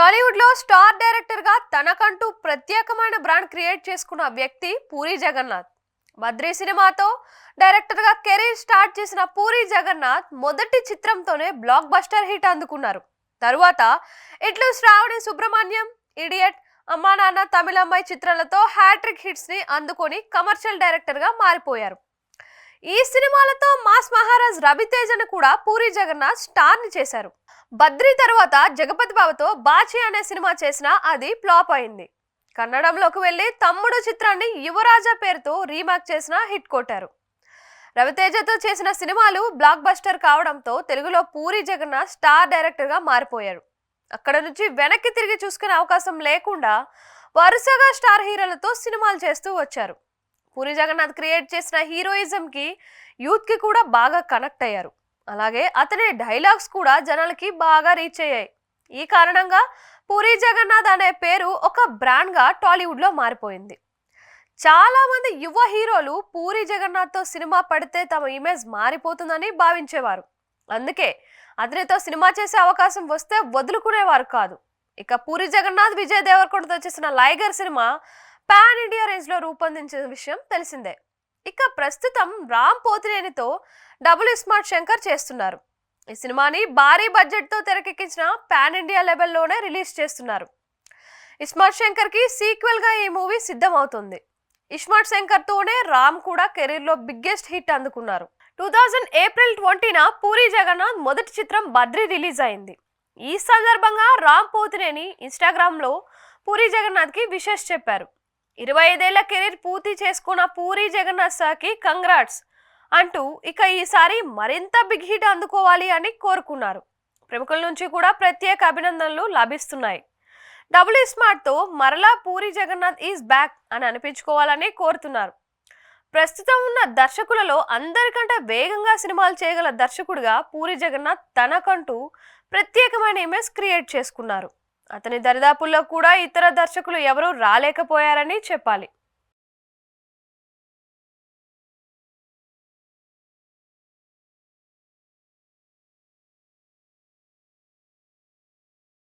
టాలీవుడ్ లో star director గా తనకంటూ ప్రత్యేకమైన బ్రాండ్ క్రియేట్ చేసుకున్న వ్యక్తి పూరి జగన్నాథ్. బద్రీ సినిమాతో డైరెక్టర్ గా కెరీర్ స్టార్ట్ చేసిన పూరి జగన్నాథ్ మొదటి చిత్రంతోనే బ్లాక్ బస్టర్ హిట్ అందుకున్నారు. తరువాత ఇట్లు శ్రావణి సుబ్రహ్మణ్యం, ఇడియట్, అమ్మా నాన్న, తమిళమ్మాయి చిత్రాలతో హ్యాట్రిక్ హిట్స్ ని అందుకొని కమర్షియల్ డైరెక్టర్ గా మారిపోయారు. ఈ సినిమాలతో మాస్ మహారాజ్ రవితేజను కూడా పూరి జగన్నాథ్ స్టార్ ని చేశారు. బద్రీ తర్వాత జగపతి బాబుతో బాచి అనే సినిమా చేసినా అది ఫ్లాప్ అయింది. కన్నడంలోకి వెళ్లి తమ్ముడు చిత్రాన్ని యువరాజా పేరుతో రీమేక్ చేసిన హిట్ కొట్టారు. రవితేజతో చేసిన సినిమాలు బ్లాక్ బస్టర్ కావడంతో తెలుగులో పూరి జగన్నాథ్ స్టార్ డైరెక్టర్ గా మారిపోయారు. అక్కడ నుంచి వెనక్కి తిరిగి చూసుకునే అవకాశం లేకుండా వరుసగా స్టార్ హీరోలతో సినిమాలు చేస్తూ వచ్చారు. పూరి జగన్నాథ్ క్రియేట్ చేసిన హీరోయిజం కి యూత్ కి కూడా బాగా కనెక్ట్ అయ్యారు. అలాగే అతని డైలాగ్స్ కూడా జనాలకి బాగా రీచ్ అయ్యాయి. ఈ కారణంగా పూరి జగన్నాథ్ అనే పేరు ఒక బ్రాండ్ గా టాలీవుడ్ లో మారిపోయింది. చాలా మంది యువ హీరోలు పూరి జగన్నాథ్ తో సినిమా పడితే తమ ఇమేజ్ మారిపోతుందని భావించేవారు. అందుకే అతనితో సినిమా చేసే అవకాశం వస్తే వదులుకునేవారు కాదు. ఇక పూరి జగన్నాథ్ విజయ్ దేవరకొండతో చేసిన లైగర్ సినిమా పాన్ ఇండియా రేంజ్ లో రూపొందించిన విషయం తెలిసిందే. ఇక ప్రస్తుతం రామ్ పోతినేనితో డబుల్ ఇస్మార్ట్ శంకర్ చేస్తున్నారు. ఈ సినిమాని భారీ బడ్జెట్ తో తెరకెక్కించిన పాన్ ఇండియా లెవెల్లోనే రిలీజ్ చేస్తున్నారు. ఇస్మార్ట్ శంకర్ కి సీక్వెల్ గా ఈ మూవీ సిద్ధం అవుతుంది. ఇస్మార్ట్ శంకర్ తోనే రామ్ కూడా కెరీర్ లో బిగ్గెస్ట్ హిట్ అందుకున్నారు. 2000 ఏప్రిల్ 20న పూరి జగన్నాథ్ మొదటి చిత్రం బద్రీ రిలీజ్ అయింది. ఈ సందర్భంగా రామ్ పోతినేని ఇన్స్టాగ్రామ్ లో పూరి జగన్నాథ్ కి విషెస్ చెప్పారు. 25 ఏళ్ల కెరీర్ పూర్తి చేసుకున్న పూరి జగన్నాథ్ సార్కి కంగ్రాట్స్ అంటూ ఇక ఈసారి మరింత బిగ్ హిట్ అందుకోవాలి అని కోరుకున్నారు. ప్రముఖుల నుంచి కూడా ప్రత్యేక అభినందనలు లభిస్తున్నాయి. డబుల్ స్మార్ట్ తో మరలా పూరి జగన్నాథ్ ఈజ్ బ్యాక్ అని అనిపించుకోవాలని కోరుతున్నారు. ప్రస్తుతం ఉన్న దర్శకులలో అందరికంటే వేగంగా సినిమాలు చేయగల దర్శకుడిగా పూరి జగన్నాథ్ తనకంటూ ప్రత్యేకమైన ఇమేజ్ క్రియేట్ చేసుకున్నారు. అతని దరిదాపుల్లో కూడా ఇతర దర్శకులు ఎవరూ రాలేకపోయారని చెప్పాలి.